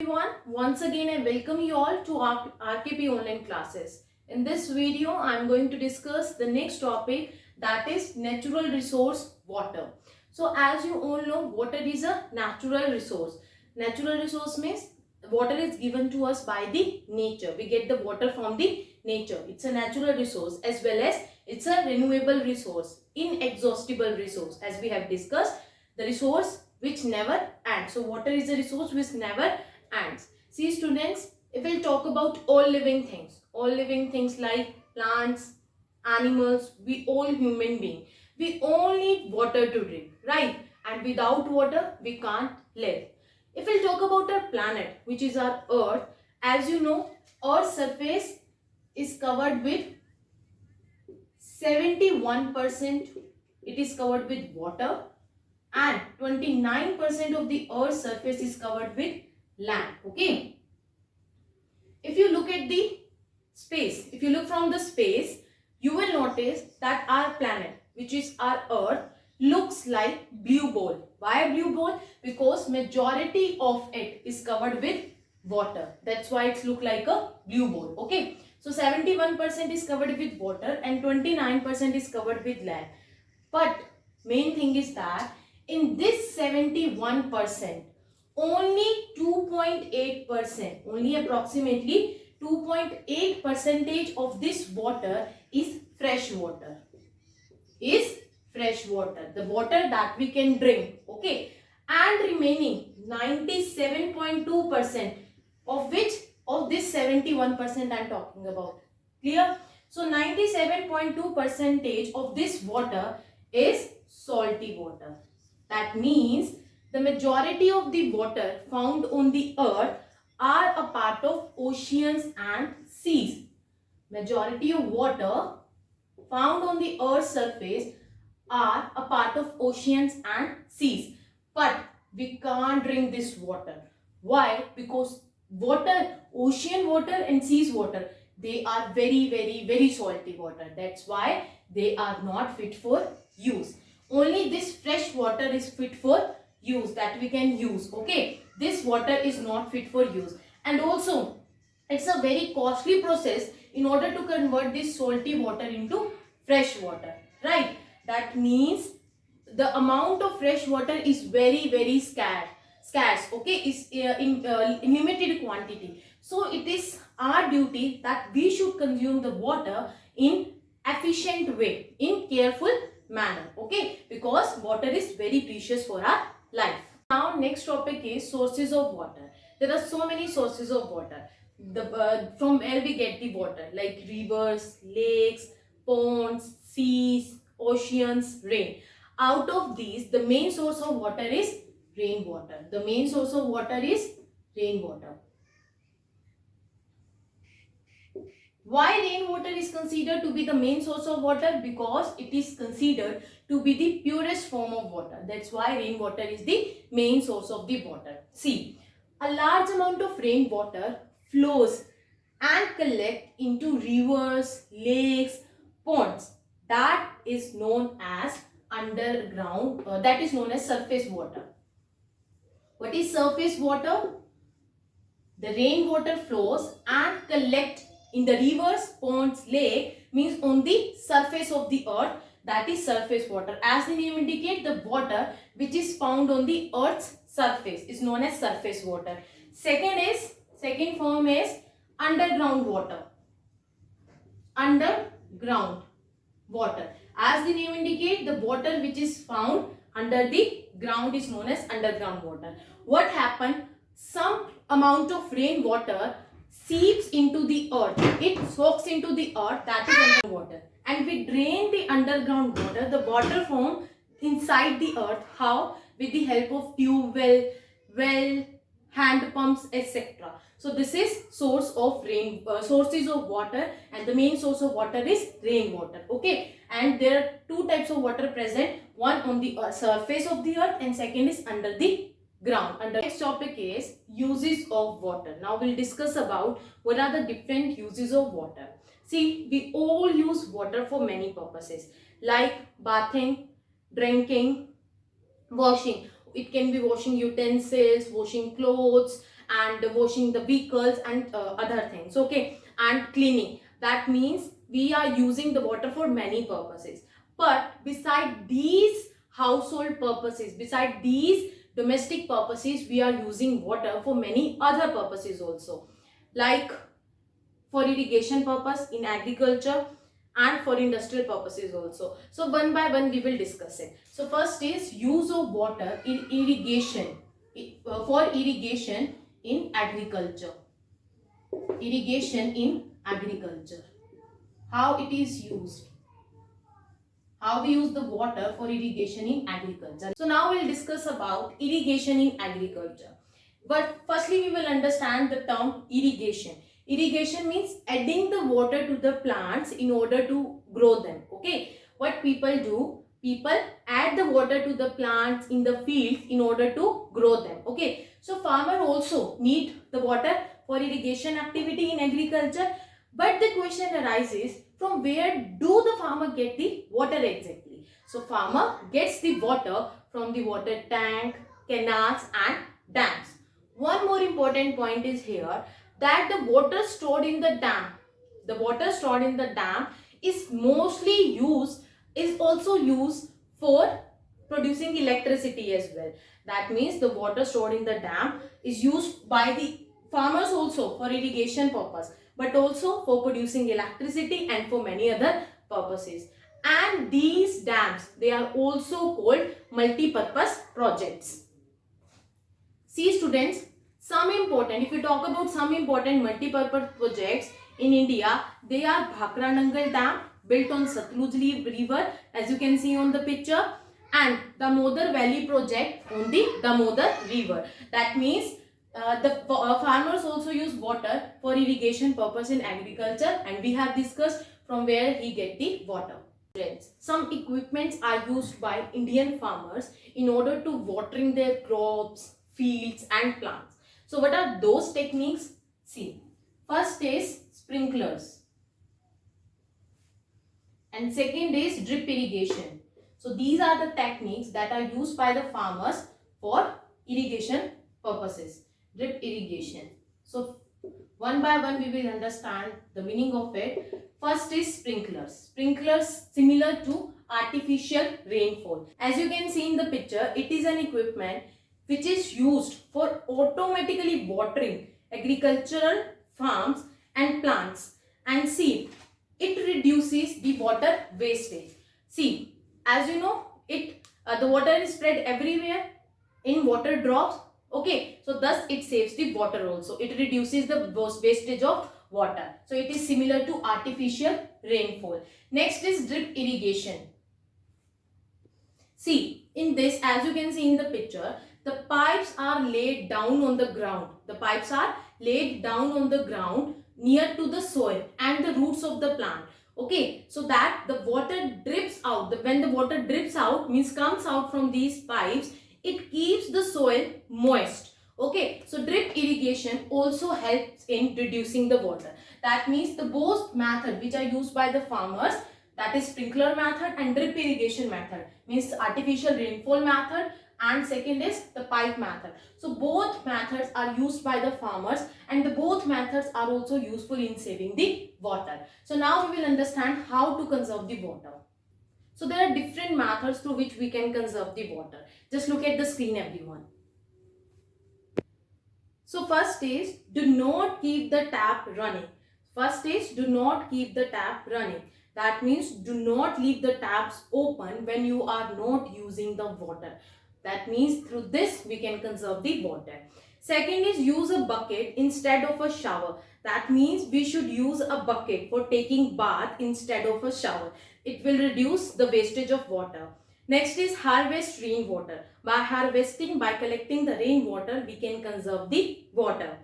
Everyone, once again I welcome you all to our RKP online classes. In this video, I am going to discuss the next topic, that is natural resource water. So as you all know, water is a natural resource. Natural resource means water is given to us by the nature. We get the water from the nature. It's a natural resource as well as it's a renewable resource, inexhaustible resource, as we have discussed. The resource which never ends. So water is a resource which never ants. See students, if we'll talk about all living things like plants, animals, we all human beings, we all need water to drink, right? And without water, we can't live. If we'll talk about our planet, which is our Earth, as you know, Earth's surface is covered with 71%, it is covered with water, and 29% of the Earth's surface is covered with land. Okay, if you look at the space, if you look from the space, you will notice that our planet, which is our Earth, looks like blue ball. Why blue ball? Because majority of it is covered with water. That's why it's look like a blue ball. Okay, so 71% is covered with water and 29% is covered with land. But main thing is that in this 71%, only 2.8%, only approximately 2.8% of this water is fresh water. The water that we can drink. Okay, and remaining 97.2%, of which of this 71% I am talking about. Clear? So 97.2% of this water is salty water. That means the majority of the water found on the earth are a part of oceans and seas. Majority of water found on the earth's surface are a part of oceans and seas. But we can't drink this water. Why? Because water, ocean water and seas water, they are very salty water. That's why they are not fit for use. Only this fresh water is fit for use, that we can use. Okay, this water is not fit for use. And also it's a very costly process in order to convert this salty water into fresh water, right? That means the amount of fresh water is very scarce. Okay, is in limited quantity. So it is our duty that we should consume the water in efficient way, in careful manner. Okay, because water is very precious for our life. Now next topic is sources of water. There are so many sources of water. From where we get the water, like rivers, lakes, ponds, seas, oceans, rain. Out of these, the main source of water is rainwater. The main source of water is rainwater. Why rainwater is considered to be the main source of water? Because it is considered to be the purest form of water. That's why rainwater is the main source of the water. See, a large amount of rainwater flows and collect into rivers, lakes, ponds. That is known as underground, that is known as surface water. What is surface water? The rainwater flows and collect in the rivers, ponds, lake, means on the surface of the earth, that is surface water. As the name indicates, the water which is found on the earth's surface is known as surface water. Second form is underground water. Underground water. As the name indicates, the water which is found under the ground is known as underground water. What happened? Some amount of rainwater seeps into the earth. It soaks into the earth, that is underwater. And we drain the underground water, the water form inside the earth. How? With the help of tube well, hand pumps, etc. So this is source of sources of water, and the main source of water is rainwater. Okay, and there are two types of water present, one on the surface of the earth and second is under the ground. And the next topic is uses of water. Now we'll discuss about what are the different uses of water. See, we all use water for many purposes, like bathing, drinking, washing. It can be washing utensils, washing clothes, and washing the vehicles and other things. Okay, and cleaning. That means we are using the water for many purposes. But beside these household purposes, beside these domestic purposes, we are using water for many other purposes also, like for irrigation purpose in agriculture and for industrial purposes also. So one by one we will discuss it. So first is use of water in irrigation, for irrigation in agriculture. Irrigation in agriculture. How it is used? How we use the water for irrigation in agriculture. So now we'll discuss about irrigation in agriculture. But firstly we will understand the term irrigation. Irrigation means adding the water to the plants in order to grow them. Okay, what people do, people add the water to the plants in the fields in order to grow them. Okay, so farmer also need the water for irrigation activity in agriculture. But the question arises, from where do the farmer get the water exactly? So farmer gets the water from the water tank, canals and dams. One more important point is here, that the water stored in the dam, is mostly used, is also used for producing electricity as well. That means the water stored in the dam is used by the farmers also for irrigation purpose, but also for producing electricity and for many other purposes. And these dams, they are also called multi-purpose projects. See students, if you talk about some important multi-purpose projects in India, they are Bhakra Nangal Dam, built on Satluj River, as you can see on the picture, and Damodar Valley project on the Damodar River. That means the farmers also use water for irrigation purpose in agriculture, and we have discussed from where he get the water. Some equipments are used by Indian farmers in order to watering their crops, fields and plants. So what are those techniques? See, first is sprinklers and second is drip irrigation. So these are the techniques that are used by the farmers for irrigation purposes. Drip irrigation. So one by one we will understand the meaning of it. First is sprinklers. Sprinklers similar to artificial rainfall. As you can see in the picture, it is an equipment which is used for automatically watering agricultural farms and plants. And see, it reduces the water wastage. See, as you know, the water is spread everywhere in water drops. Okay, so thus it saves the water also. It reduces the wastage of water. So it is similar to artificial rainfall. Next is drip irrigation. See, in this, as you can see in the picture, the pipes are laid down on the ground. The pipes are laid down on the ground near to the soil and the roots of the plant. Okay, so that the water drips out. When the water drips out, means comes out from these pipes, it keeps the soil moist. Okay, so drip irrigation also helps in reducing the water. That means the both method which are used by the farmers, that is sprinkler method and drip irrigation method, means artificial rainfall method, and second is the pipe method. So both methods are used by the farmers, and the both methods are also useful in saving the water. So now we will understand how to conserve the water. So there are different methods through which we can conserve the water. Just look at the screen, everyone. So first is, do not keep the tap running. First is, do not keep the tap running. That means do not leave the taps open when you are not using the water. That means through this we can conserve the water. Second is, use a bucket instead of a shower. That means we should use a bucket for taking bath instead of a shower. It will reduce the wastage of water. Next is harvest rainwater. By collecting the rainwater, we can conserve the water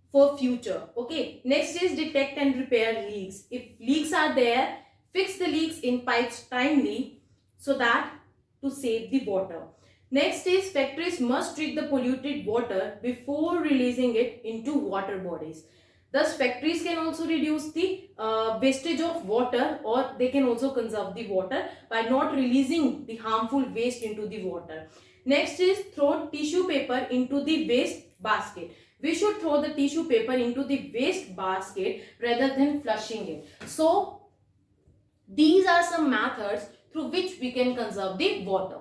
for future. Okay. Next is detect and repair leaks. If leaks are there, fix the leaks in pipes timely so that to save the water. Next is, factories must treat the polluted water before releasing it into water bodies. Thus, factories can also reduce the wastage of water, or they can also conserve the water by not releasing the harmful waste into the water. Next is, throw tissue paper into the waste basket. we should throw the tissue paper into the waste basket rather than flushing it. So these are some methods through which we can conserve the water.